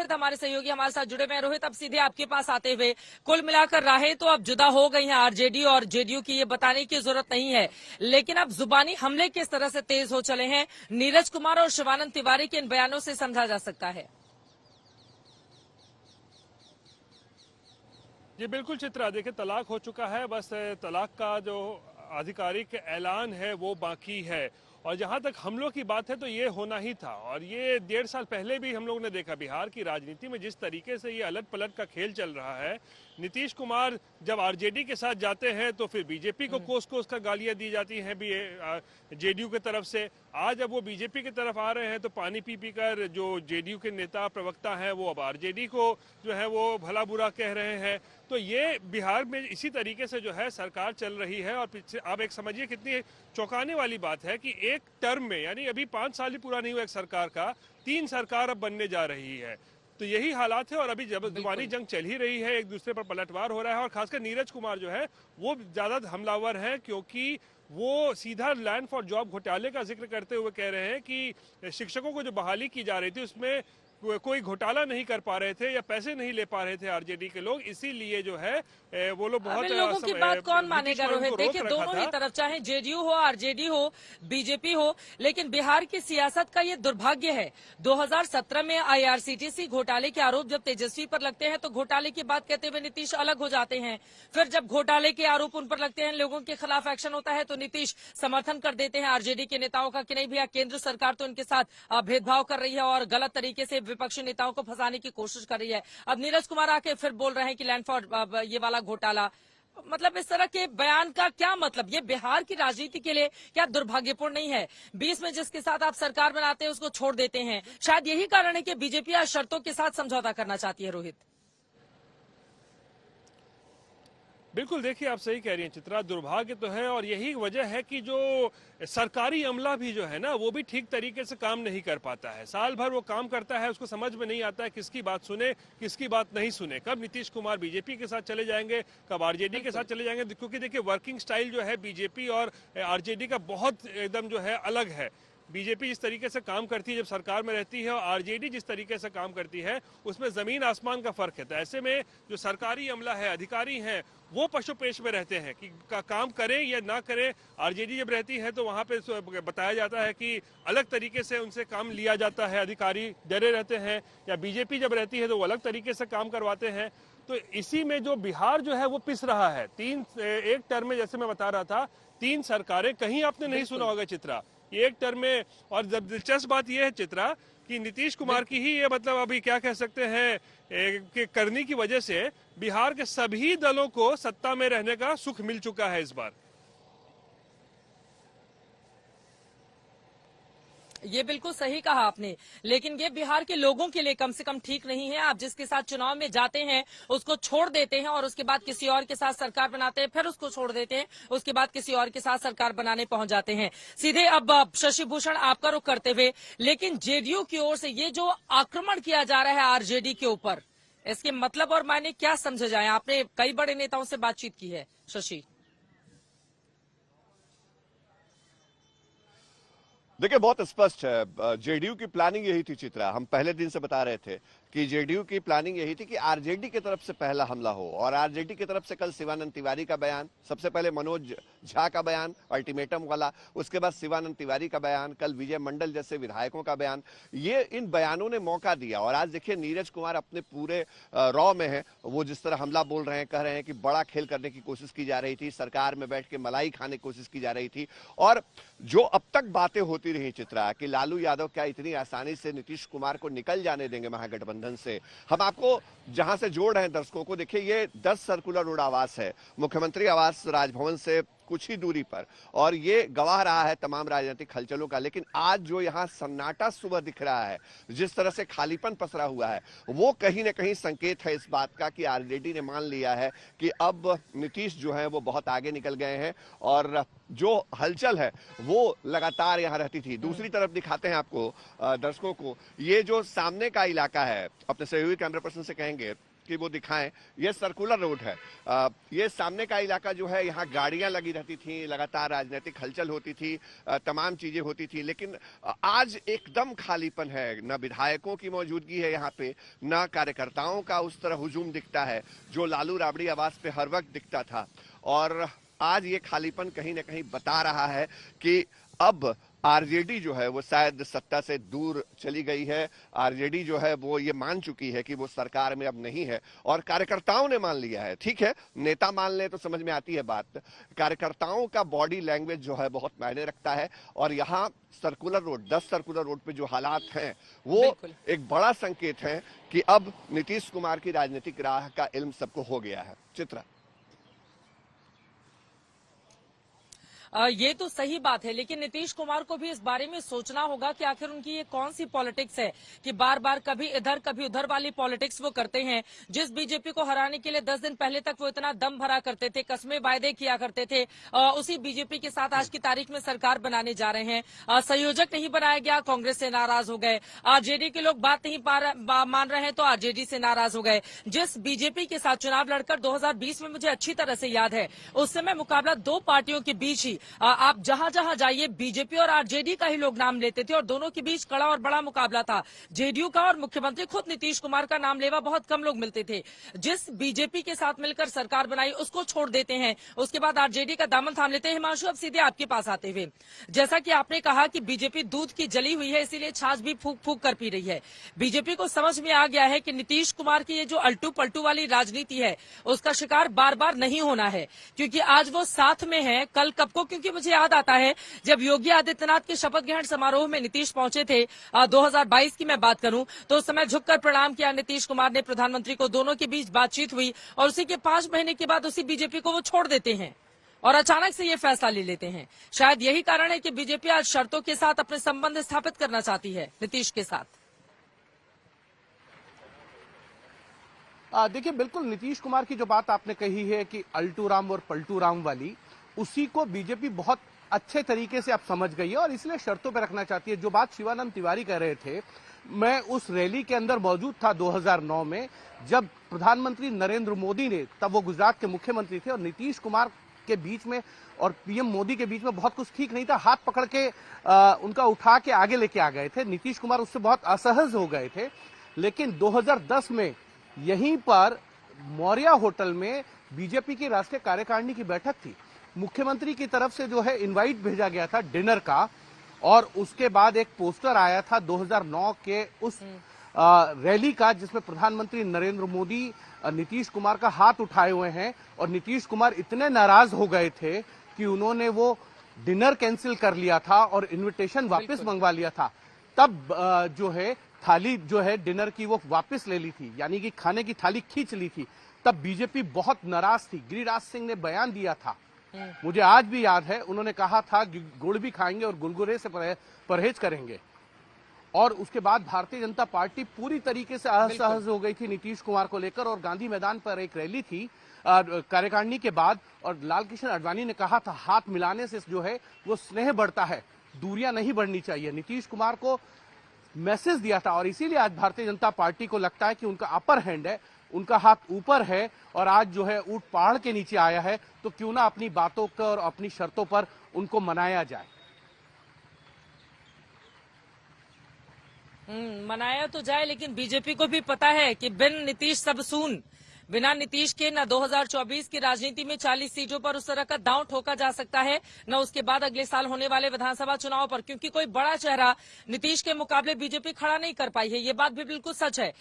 रोहित हमारे सहयोगी हमारे साथ जुड़े हुए हैं। रोहित, अब सीधे आपके पास आते हुए, कुल मिलाकर राहें तो अब जुदा हो गई हैं आरजेडी और जेडीयू की, ये बताने की जरूरत नहीं है, लेकिन अब जुबानी हमले किस तरह से तेज हो चले हैं नीरज कुमार और शिवानंद तिवारी के इन बयानों से समझा जा सकता है। जी बिल्कुल चित्रा, देखिए तलाक हो चुका है, बस तलाक का जो आधिकारिक ऐलान है वो बाकी है। और जहां तक हमलों की बात है तो ये होना ही था, और ये 1.5 साल पहले भी हम लोगों ने देखा बिहार की राजनीति में जिस तरीके से ये अलट पलट का खेल चल रहा है। नीतीश कुमार जब आरजेडी के साथ जाते हैं तो फिर बीजेपी को कोस कोस कर गालियां दी जाती हैं जेडीयू की तरफ से। आज जब वो बीजेपी की तरफ आ रहे हैं तो पानी पी पी कर जो जेडीयू के नेता प्रवक्ता हैं वो अब आरजेडी को जो है वो भला बुरा कह रहे हैं। तो ये बिहार में इसी तरीके से जो है सरकार चल रही है। और पीछे आप एक समझिए कितनी चौंकाने वाली बात है कि एक टर्म में, यानी अभी 5 साल ही पूरा नहीं हुआ एक सरकार का, 3 सरकार अब बनने जा रही है। तो यही हालात है, और अभी जब जुबानी जंग चल ही रही है, एक दूसरे पर पलटवार हो रहा है। और खासकर नीरज कुमार जो है वो ज्यादा हमलावर है, क्योंकि वो सीधा लैंड फॉर जॉब घोटाले का जिक्र करते हुए कह रहे हैं कि शिक्षकों को जो बहाली की जा रही थी उसमें कोई घोटाला नहीं कर पा रहे थे या पैसे नहीं ले पा रहे थे आरजेडी के लोग, इसीलिए जो है वो लोग बहुत लोगों की बात कौन मानेगा रोहित। देखिए दोनों ही तरफ, चाहे जेडीयू हो आरजेडी हो बीजेपी हो, लेकिन बिहार की सियासत का ये दुर्भाग्य है। 2017 में आईआरसीटीसी घोटाले के आरोप जब तेजस्वी पर लगते हैं तो घोटाले की बात कहते हुए नीतीश अलग हो जाते हैं। फिर जब घोटाले के आरोप उन पर लगते हैं, लोगों के खिलाफ एक्शन होता है तो नीतीश समर्थन कर देते हैं आरजेडी के नेताओं का कि नहीं भैया केंद्र सरकार तो इनके साथ भेदभाव कर रही है और गलत तरीके से विपक्षी नेताओं को फंसाने की कोशिश कर रही है। अब नीरज कुमार आके फिर बोल रहे हैं कि लैंड फॉर ये वाला घोटाला, मतलब इस तरह के बयान का क्या मतलब? ये बिहार की राजनीति के लिए क्या दुर्भाग्यपूर्ण नहीं है? 20 में जिसके साथ आप सरकार बनाते हैं उसको छोड़ देते हैं। शायद यही कारण है कि बीजेपी आज शर्तों के साथ समझौता करना चाहती है। रोहित, बिल्कुल, देखिए आप सही कह रही हैं चित्रा, दुर्भाग्य तो है। और यही वजह है कि जो सरकारी अमला भी जो है ना वो भी ठीक तरीके से काम नहीं कर पाता है। साल भर वो काम करता है, उसको समझ में नहीं आता है किसकी बात सुने किसकी बात नहीं सुने। कब नीतीश कुमार बीजेपी के साथ चले जाएंगे, कब आरजेडी के साथ चले जाएंगे, क्योंकि देखिए वर्किंग स्टाइल जो है बीजेपी और आरजेडी का बहुत एकदम जो है अलग है। बीजेपी जिस तरीके से काम करती है जब सरकार में रहती है और आरजेडी जिस तरीके से काम करती है उसमें जमीन आसमान का फर्क है। तो ऐसे में जो सरकारी अमला है, अधिकारी हैं, वो पशुपेश में रहते हैं कि काम करें या ना करें। आरजेडी जब रहती है तो वहां पे बताया जाता है कि अलग तरीके से उनसे काम लिया जाता है, अधिकारी डरे रहते हैं। या बीजेपी जब रहती है तो वो अलग तरीके से काम करवाते हैं। तो इसी में जो बिहार जो है वो पिस रहा है। एक टर्म में, जैसे मैं बता रहा था, 3 सरकारें, कहीं आपने नहीं सुना होगा चित्रा, एक टर्म में। और जब दिलचस्प बात यह है चित्रा कि नीतीश कुमार की ही ये मतलब अभी क्या कह सकते हैं कि करनी की वजह से बिहार के सभी दलों को सत्ता में रहने का सुख मिल चुका है इस बार। ये बिल्कुल सही कहा आपने, लेकिन ये बिहार के लोगों के लिए कम से कम ठीक नहीं है। आप जिसके साथ चुनाव में जाते हैं उसको छोड़ देते हैं और उसके बाद किसी और के साथ सरकार बनाते हैं, फिर उसको छोड़ देते हैं, उसके बाद किसी और के साथ सरकार बनाने पहुंच जाते हैं। सीधे अब शशि भूषण आपका रुख करते हुए, लेकिन जेडीयू की ओर से ये जो आक्रमण किया जा रहा है आरजेडी के ऊपर, इसके मतलब और मायने क्या समझे जाए? आपने कई बड़े नेताओं से बातचीत की है शशि। देखिए बहुत स्पष्ट है, जेडीयू की प्लानिंग यही थी चित्रा। हम पहले दिन से बता रहे थे कि जेडीयू की प्लानिंग यही थी कि आरजेडी की तरफ से पहला हमला हो। और आरजेडी की तरफ से कल शिवानंद तिवारी का बयान, सबसे पहले मनोज झा का बयान अल्टीमेटम वाला, उसके बाद शिवानंद तिवारी का बयान, कल विजय मंडल जैसे विधायकों का बयान, ये इन बयानों ने मौका दिया। और आज देखिए नीरज कुमार अपने पूरे रॉ में है। वो जिस तरह हमला बोल रहे हैं, कह रहे हैं कि बड़ा खेल करने की कोशिश की जा रही थी, सरकार में बैठ के मलाई खाने की कोशिश की जा रही थी। और जो अब तक बातें होती रही चित्रा कि लालू यादव क्या इतनी आसानी से नीतीश कुमार को निकल जाने देंगे महागठबंधन से। हम आपको जहां से जोड़ रहे हैं दर्शकों को, देखिए ये 10 सर्कुलर रोड आवास है, मुख्यमंत्री आवास राजभवन से कुछ ही दूरी पर, और ये गवाह रहा है तमाम राजनीतिक हलचलों का। लेकिन आज जो यहाँ सन्नाटा सुबह दिख रहा है, जिस तरह से खालीपन पसरा हुआ है, वो कहीं ना कहीं संकेत है इस बात का कि आरजेडी ने मान लिया है कि अब नीतीश जो है वो बहुत आगे निकल गए हैं और जो हलचल है वो लगातार यहाँ रहती थी। दूसरी तरफ दिखाते हैं आपको दर्शकों को, ये जो सामने का इलाका है, अपने सहयोगी कैमरा पर्सन से कहेंगे कि वो दिखाएं। ये सर्कुलर रोड है। ये सामने का इलाका जो है, यहाँ गाड़ियां लगी रहती थी, लगातार राजनीतिक हलचल होती थी, तमाम चीजें होती थी, लेकिन आज एकदम खालीपन है। न विधायकों की मौजूदगी है यहाँ पे, न कार्यकर्ताओं का उस तरह हुजूम दिखता है जो लालू राबड़ी आवास पे हर वक्त दिखता था। और आज ये खालीपन कहीं ना कहीं बता रहा है कि अब आरजेडी जो है वो शायद सत्ता से दूर चली गई है। आरजेडी जो है वो ये मान चुकी है कि वो सरकार में अब नहीं है, और कार्यकर्ताओं ने मान लिया है। ठीक है, नेता मान ले तो समझ में आती है बात, कार्यकर्ताओं का बॉडी लैंग्वेज जो है बहुत मायने रखता है। और यहाँ सर्कुलर रोड, 10 सर्कुलर रोड पे जो हालात हैं वो एक बड़ा संकेत है कि अब नीतीश कुमार की राजनीतिक राह का इल्म सबको हो गया है। चित्रा, ये तो सही बात है, लेकिन नीतीश कुमार को भी इस बारे में सोचना होगा कि आखिर उनकी ये कौन सी पॉलिटिक्स है कि बार बार कभी इधर कभी उधर वाली पॉलिटिक्स वो करते हैं। जिस बीजेपी को हराने के लिए 10 दिन पहले तक वो इतना दम भरा करते थे, कस्में वायदे किया करते थे, उसी बीजेपी के साथ आज की तारीख में सरकार बनाने जा रहे हैं। संयोजक नहीं बनाया गया, कांग्रेस से नाराज हो गए। आरजेडी के लोग बात नहीं मान रहे हैं तो आरजेडी से नाराज हो गए। जिस बीजेपी के साथ चुनाव लड़कर 2020 में मुझे अच्छी तरह से याद है, उस समय मुकाबला 2 पार्टियों के बीच ही, आप जहां जहां जाइए बीजेपी और आरजेडी का ही लोग नाम लेते थे और दोनों के बीच कड़ा और बड़ा मुकाबला था। जेडीयू का और मुख्यमंत्री खुद नीतीश कुमार का नाम लेवा बहुत कम लोग मिलते थे। जिस बीजेपी के साथ मिलकर सरकार बनाई उसको छोड़ देते हैं, उसके बाद आरजेडी का दामन थाम लेते हैं। हिमांशु, अब सीधे आपके पास आते हुए, जैसा कि आपने कहा कि बीजेपी दूध की जली हुई है, इसीलिए छाछ भी फूक फूक कर पी रही है। बीजेपी को समझ में आ गया है कि नीतीश कुमार की ये जो अल्टू पल्टू वाली राजनीति है उसका शिकार बार बार नहीं होना है, क्योंकि आज वो साथ में है। कल कब को, क्योंकि मुझे याद आता है जब योगी आदित्यनाथ के शपथ ग्रहण समारोह में नीतीश पहुंचे थे, 2022 की मैं बात करूं, तो उस समय झुककर प्रणाम किया नीतीश कुमार ने प्रधानमंत्री को, दोनों के बीच बातचीत हुई और उसी के 5 महीने के बाद उसी बीजेपी को वो छोड़ देते हैं और अचानक से ये फैसला ले लेते हैं। शायद यही कारण है कि बीजेपी आज शर्तों के साथ अपने संबंध स्थापित करना चाहती है नीतीश के साथ। देखिए, बिल्कुल नीतीश कुमार की जो बात आपने कही है कि अल्टू राम और पलटू राम वाली, उसी को बीजेपी बहुत अच्छे तरीके से अब समझ गई है और इसलिए शर्तों पर रखना चाहती है। जो बात शिवानंद तिवारी कह रहे थे, मैं उस रैली के अंदर मौजूद था 2009 में, जब प्रधानमंत्री नरेंद्र मोदी ने, तब वो गुजरात के मुख्यमंत्री थे, और नीतीश कुमार के बीच में और पीएम मोदी के बीच में बहुत कुछ ठीक नहीं था। हाथ पकड़ के उनका उठा के आगे लेके आ गए थे। नीतीश कुमार उससे बहुत असहज हो गए थे। लेकिन 2010 में यहीं पर मौर्या होटल में बीजेपी की राष्ट्रीय कार्यकारिणी की बैठक थी। मुख्यमंत्री की तरफ से जो है इनवाइट भेजा गया था डिनर का, और उसके बाद एक पोस्टर आया था 2009 के उस रैली का, जिसमें प्रधानमंत्री नरेंद्र मोदी नीतीश कुमार का हाथ उठाए हुए हैं, और नीतीश कुमार इतने नाराज हो गए थे कि उन्होंने वो डिनर कैंसिल कर लिया था और इनविटेशन वापस मंगवा लिया था। तब जो है थाली जो है डिनर की वो वापस ले ली थी, यानी कि खाने की थाली खींच ली थी। तब बीजेपी बहुत नाराज थी। गिरिराज सिंह ने बयान दिया था, मुझे आज भी याद है, उन्होंने कहा था गुड़ भी खाएंगे और गुलगुले से परहेज करेंगे। और उसके बाद भारतीय जनता पार्टी पूरी तरीके से असहज हो गई थी नीतीश कुमार को लेकर, और गांधी मैदान पर एक रैली थी कार्यकारिणी के बाद, और लाल कृष्ण आडवाणी ने कहा था हाथ मिलाने से जो है वो स्नेह बढ़ता है, दूरियां नहीं बढ़नी चाहिए। नीतीश कुमार को मैसेज दिया था, और इसीलिए आज भारतीय जनता पार्टी को लगता है कि उनका अपर हैंड है, उनका हाथ ऊपर है, और आज जो है ऊंट पहाड़ के नीचे आया है, तो क्यों ना अपनी बातों पर और अपनी शर्तों पर उनको मनाया जाए। मनाया तो जाए, लेकिन बीजेपी को भी पता है कि बिन नीतीश सब सून, बिना नीतीश के न 2024 की राजनीति में 40 सीटों पर उस तरह का दांव ठोका जा सकता है, न उसके बाद अगले साल होने वाले विधानसभा चुनाव पर, क्योंकि कोई बड़ा चेहरा नीतीश के मुकाबले बीजेपी खड़ा नहीं कर पाई है। ये बात भी बिल्कुल सच है।